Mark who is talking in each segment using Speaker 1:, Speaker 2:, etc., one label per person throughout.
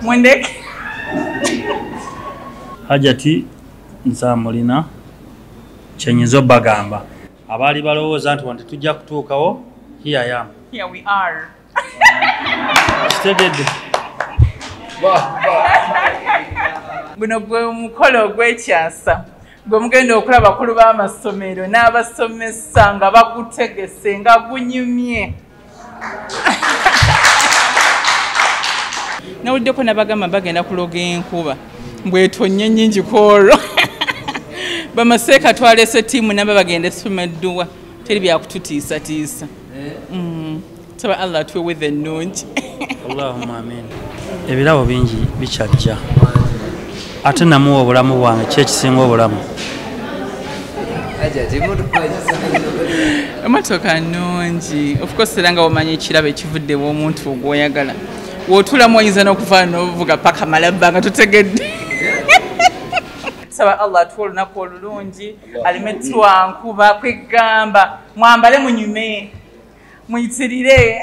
Speaker 1: Mwendeke.
Speaker 2: Hajati nzamulina kyenyizo bagamba abali balowooza nti wanti tujja kutuukawo here I am.
Speaker 1: Here we are.
Speaker 2: Kitegedde.
Speaker 1: Guno gwe omukolo ogw'ekyasa gwe mugenda okulaba bakulu b'amasomero n'abasomesa nga bagutegese nga gunyumye. Nawuddeko nabagamba bagenda kuloga enkuba mbwetonye nnyingi kwolwo. Bamaseeka twalese ttiimu nabo bagenda esomedduwa teri byakututiisatiisa. Saba Allah tuwewe ennungi.
Speaker 2: Allahumma amin. Ebirabo bingi bikyajja ate namuwa obulamu bwange ki ekisinga obulamu?
Speaker 1: Emotoka nnungi. Of course era nga omanyi ekirabo ekivudde w'omuntu ogw'oyagala. Wotulamu oyinza n'okuva n'ovuga paka malabba nga totegedde. Saba Allah atuwa olunaku olulungi alimettwa nkuba kwegamba mwambale munyume muyitirire.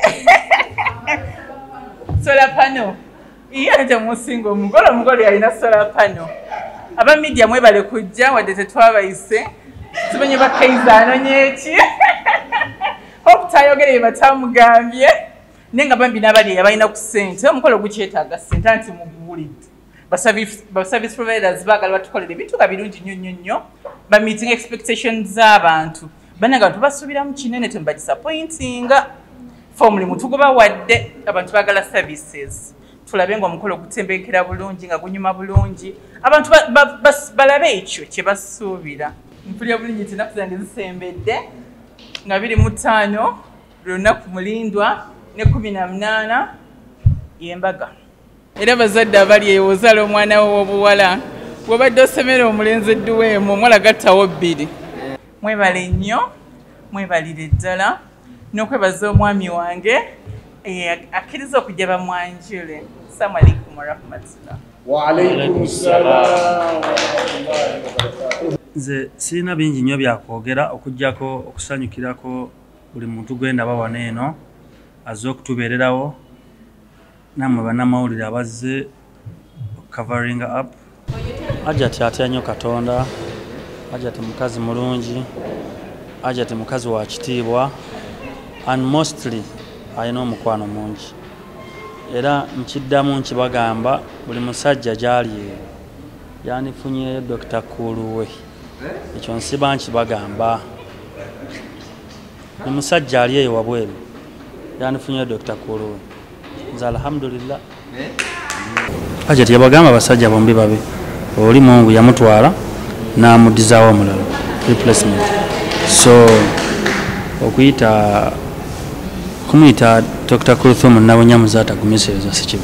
Speaker 1: Solar panel iya jamusinga omugolo yalina solar panel. Aba media mwebale kujja wadde tetwabayise tumenye bakaizaano nyeki. Hope tayogere batamugambye nenga bambi nabali yabalina ku ssente omukolo gukyetaaga ssente anti mugulidde. Service providers bagala batukolera ebintu nga birungi nnyo ba meeting expectations z'abantu bananga tubasubira mu kinene temba disappointinga mulimu tugoba wadde abantu bagala services tulabe nga omukolo gutembekera bulungi nga gunyuma bulungi abantu balabe ekyo kye basuubira. Mpulira bulungi ennaku zange zisembedde nga 25 lunaku mulindwa ne 18 y'embaga. Era bazadde abali eyo ozala omwana wo w'obuwala bw'obadde osomera omulenzi edduweemu omuwala gattawo 2. Mwebale nnyo mwebalire ddala n'okwebaza omwami wange akkiriza okujja bamwanjule. Assalamu alaikum warahmatullah.
Speaker 3: Wa alaikum salaam.
Speaker 2: Nze sirina bingi nnyo byakwogera okuggyako okusanyukirako buli muntu gwendaba wano eno azze okutubeererawo namwe bannamawulire abazze covering up. Hajati atya nnyo Katonda, Hajati mukazi mulungi, Hajati mukazi wa kitiibwa, and mostly alina omukwano mungi. Era nkiddamu nkibagamba buli musajja gy'ali yanifunyeyo Dr. Kuluwe. Ekyo nsiba nkibagamba. Buli musajja ali eyo wabweru yanifunyeyo Dr. Kuluwe. Nze alhamdulillah. Hajati yabagamba abasajja bombi babe. Oli Mungu yamutwala n'amudizaawo omulala replacement. So kumuyita Dr. Kuluthum nabonyamuza atagumiseeza sikibi.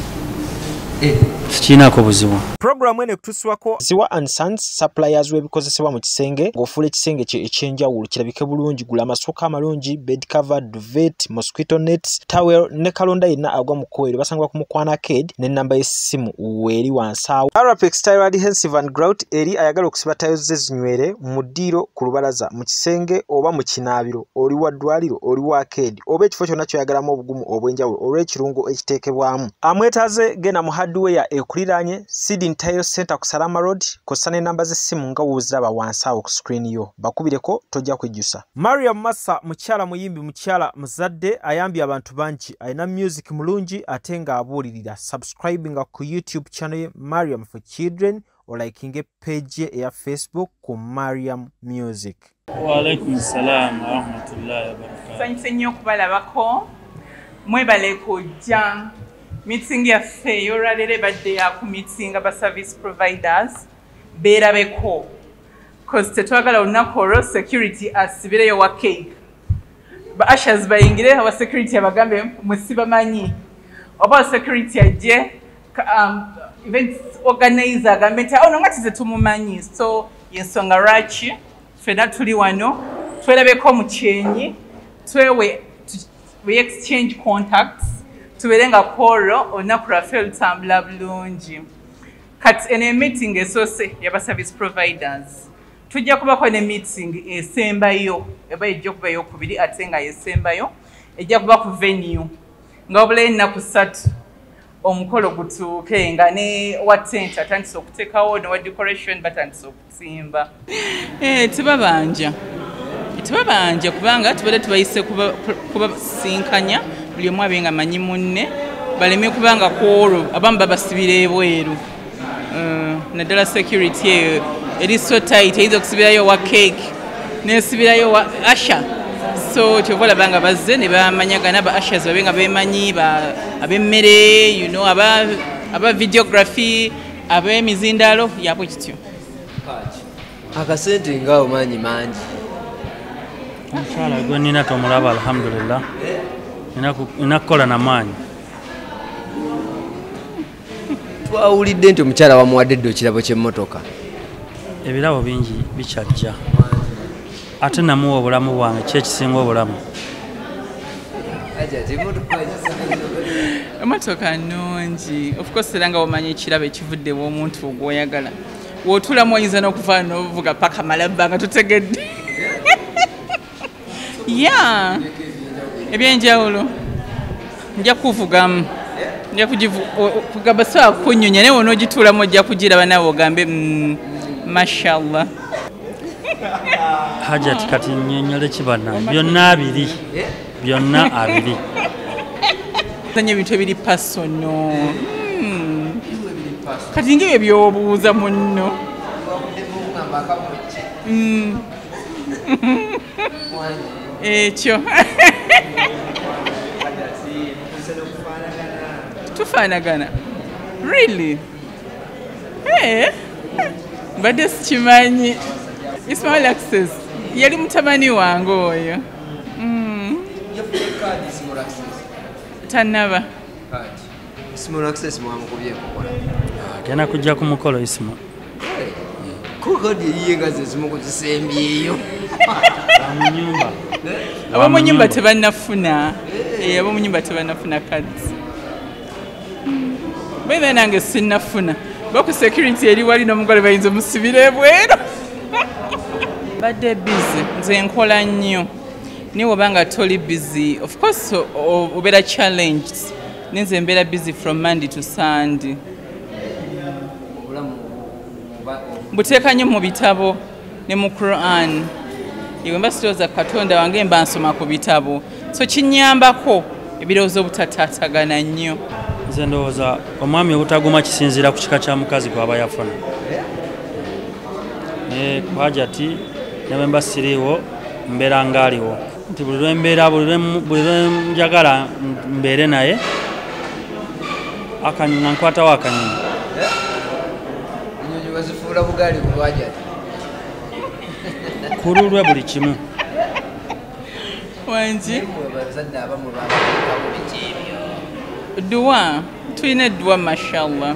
Speaker 2: Sikiinaako buzibu.
Speaker 4: Programu ene kutuswako Ziwa and Sons suppliers w'ebikozesebwa mu kisenge ng'ofuula ekisenge kye ekyenjawulo kirabike bulungi. Gula amasooka amalungi, bed cover, duvet, mosquito nets, towel ne kalonda yenna agwa mu kkoero. Basangibwa ku Mukwana Arcade n'ennamba y'essimu weeri wansi awo. Arapex Tile Adhesive and Grout eri ayagala okusiba tiles ze zinywere mu ddiiro ku lubalaza mu kisenge oba mu kinaabiro oli wa ddwaliro oli wa arcade oba ekifo kyonna kyoyagalamu obugumu obw'enjawulo olw'ekirungo ekiteekebwamu. Amwetaaze genda mu hardware ekuliraanye Seeding Tile Center ku Salama Road kosa n'ennamba z'essimu nga wooziraba wansi awo ku screen yo. Bakubireko tojja kwejjusa. Mariam Massa mukyala muyimbi mukyala muzadde ayambye abantu bangi alina music mulungi ate nga abuulirira. Subscribing ku YouTube channel ye Mariam for Children olaikinge page ye eya Facebook ku Mariam Music.
Speaker 2: Wa alaikum salaam wa rahmatullahi wa barakatuh.
Speaker 1: Sanyuse nnyo okubalabako mwebale kujja meeting yaffe y'olwaleero ebadde ya ku meeting aba service providers beerabeko cause tetwagala olunaku olwo security asibireyo wa cake ba ashers bayingire awa security abagambe musibamanyi oba security ajje event organizer agambe nti ono nga tize tumumanyi. So yensonga lwaki ffenna tuli wano twerabeko mu kyenyi we exchange contacts tubeere nga kwolwo olunaku lwaffe lutambula bulungi. Kati eno meeting esoose y'aba service providers tujja kubako ne meeting esembayo eba ejja kuba eyokubiri ate nga yesembayo ejja kuba ku venue nga obula ennaku 3 omukolo gutuuke nga ne wa tent atandise okuteekawo ne wa decoration batandise okusimba tebabanja kubanga tubadde tubayise kubasinkanya buli omu abe nga manyi munne baleme kubanga kwolwo abamu babasibira ebweru naddala security eyo eri so tight eyinza okusibirayo wa cake nesibirayo wa asha so kyova olabanga bazze ne bamanyagana ba ashers babe nga bemanyi ab'emmere aba videography ab'emizindalo yabwe kityo
Speaker 5: akasente ngaawo manyi mangi
Speaker 2: omukyala gwe nina tomulaba alhamdulillah nina kukola namaanyi
Speaker 5: twawulidde nti omukyala wamuwadde dde ekirabo ky'emmotoka
Speaker 2: ebirabo bingi bikyajja ate namuwa obulamu bwange kyekisinga obulamu
Speaker 1: emotoka nnungi of course era nga wamanya ekirabo ekivudde bw'omuntu ogwoyagala wootulamu oyinza n'okuvaana n'ovuga paka malabba nga totegedde ya ebyenjawulo nja kuvugamu nja kugamba sawa kunnyonya naye wona ogituulamu ojja kugiraba naawe ogambe mashallah
Speaker 2: hajati kati nnyonnyole kibana byonna abiri
Speaker 1: zanya ebintu ebiri pasono kati ng'ebyo by'obuuza munno ekyo tufaanagana really mbadde sikimanyi Ismail Access yali mutabani wange oyo tanaba
Speaker 2: agenda kujja ku mukolo isima
Speaker 5: kukadi eyiye nga zezimu kuzisembyeyo
Speaker 1: ab'omu nnyumba tebannafuna ab'omu nnyumba tebannafuna kadi baina nange sinnafuna baku security eri wali n'omugole bayinza omusibira ebweru badde busy nze nkola nnyo naye wabanga toli busy of course obeera challenged nenze mbeera busy from Monday to Sunday mbuteeka nnyo mu bitabo ne mu Quran iwe mba sitooza Katonda wange mba nsoma ku bitabo so kinyambako ebirowoozo obutataatagana nnyo
Speaker 2: nze ndowooza omwami obutaguma kisinziira ku kika kya mukazi gwaba yafuna kwajati ne mba siriiwo mbeera ngaaliwo nti buli lwembeera buli lwenjagala mbeere naye akanyonyi nankwatawo akanyonyi
Speaker 5: enyonyi bazifuula bugaali bulwajati
Speaker 2: kululwe buli kimu
Speaker 1: wangi
Speaker 5: bazadde abamu
Speaker 1: duwa tulina edduwa mashallah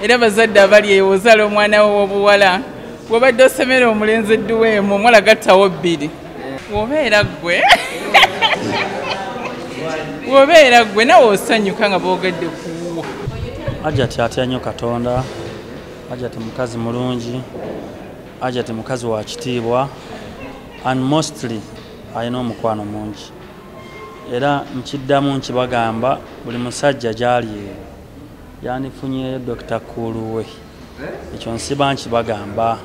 Speaker 1: era bazadde abali eyo ozaala omwana we w'obuwala wabadde osemera omulenzi edduwa emu omuwala gattawo 2 wobeera gwe nawe osanyuka nga boogedde kuwo
Speaker 2: ajati atya nnyo Katonda ajati mukazi mulungi ajati mukazi wa kitiibwa and mostly alina omukwano mungi era nkiddamu nkibagamba buli musajja gyali eyo yandifunyeyo Dr. Kuluwe ekyo nsiba nkibagamba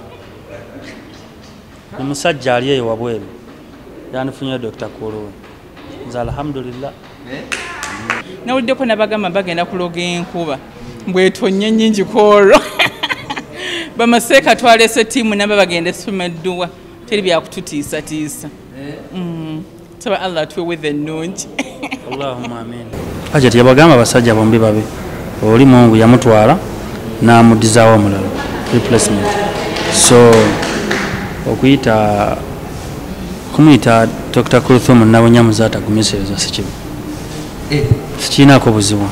Speaker 2: ni musajja ali eyo wabweru yandifunyeyo Dr. Kuluwe nze alhamdulillah
Speaker 1: nawuddeko nabagamba bagenda kuloga enkuba mbwetonye nnyingi kwolwo bamaseeka twalese ttiimu naba bagenda esoma edduwa teri byakututiisatiisa saba Allah atuwe ennungi
Speaker 2: Allahumma amin ajati yabagamba basajja bombi babe oli Mungu yamutwala n'amudizaawo omulala replacement so kumuyita Dr. Kuluthum nabonyamuza atagumisereza sikibu sikiinaako buzibu